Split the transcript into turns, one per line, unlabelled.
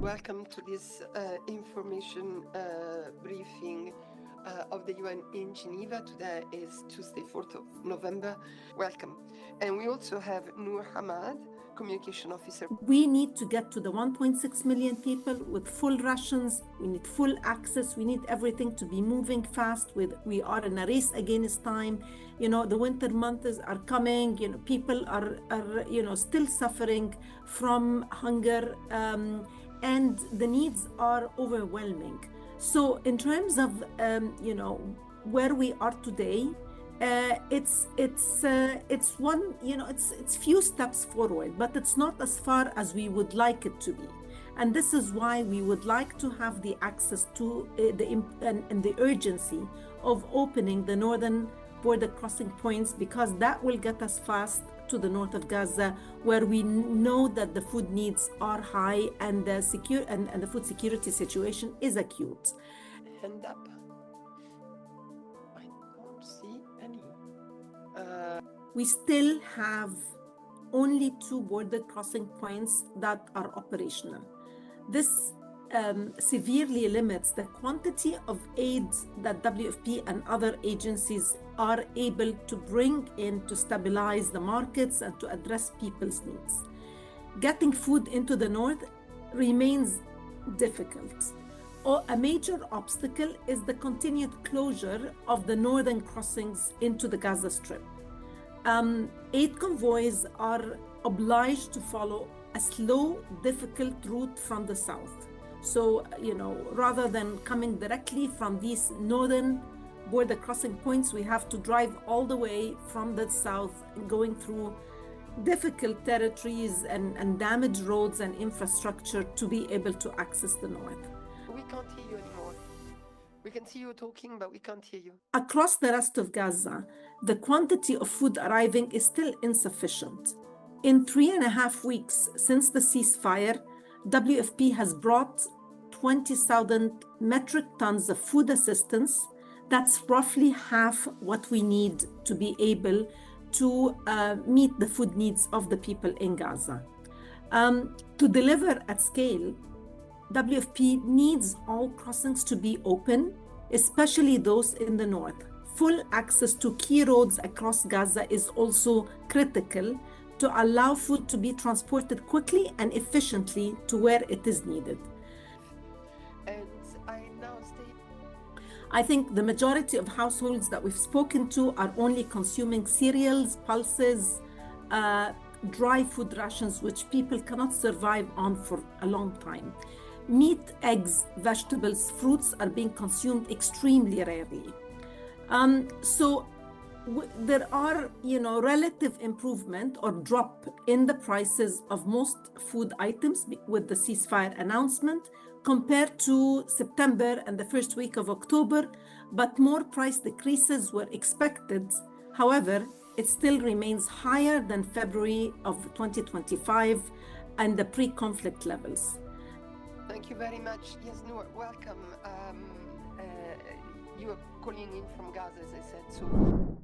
welcome to this information briefing of the UN in Geneva. Today is Tuesday, 4th of November. Welcome. And we also have Noor Hamad, Communication Officer.
We need to get to the 1.6 million people with full rations. We need full access. We need everything to be moving fast. We are in a race against time. The winter months are coming. People are still suffering from hunger, and the needs are overwhelming. So in terms of where we are today, it's few steps forward, but it's not as far as we would like it to be. And this is why we would like to have the access to the urgency of opening the northern border crossing points, because that will get us fast to the north of Gaza, where we know that the food needs are high and the food security situation is acute.
Hand up. I don't see any.
We still have only 2 border crossing points that are operational. This severely limits the quantity of aid that WFP and other agencies are able to bring in to stabilize the markets and to address people's needs. Getting food into the north remains difficult. A major obstacle is the continued closure of the northern crossings into the Gaza Strip. Aid convoys are obliged to follow a slow, difficult route from the south. So, rather than coming directly from these northern border crossing points, we have to drive all the way from the south, going through difficult territories and damaged roads and infrastructure to be able to access the north.
We can't hear you anymore. We can see you talking, but we can't hear you.
Across the rest of Gaza, the quantity of food arriving is still insufficient. In 3.5 weeks since the ceasefire, WFP has brought 20,000 metric tons of food assistance. That's roughly half what we need to be able to meet the food needs of the people in Gaza. To deliver at scale, WFP needs all crossings to be open, especially those in the north. Full access to key roads across Gaza is also critical to allow food to be transported quickly and efficiently to where it is needed.
And I now state,
I think the majority of households that we've spoken to are only consuming cereals, pulses, dry food rations, which people cannot survive on for a long time. Meat, eggs, vegetables, fruits are being consumed extremely rarely. There are, relative improvement or drop in the prices of most food items with the ceasefire announcement compared to September and the first week of October, but more price decreases were expected. However, it still remains higher than February of 2025 and the pre-conflict levels.
Thank you very much. Yes, Noor, welcome. You are calling in from Gaza, as I said. So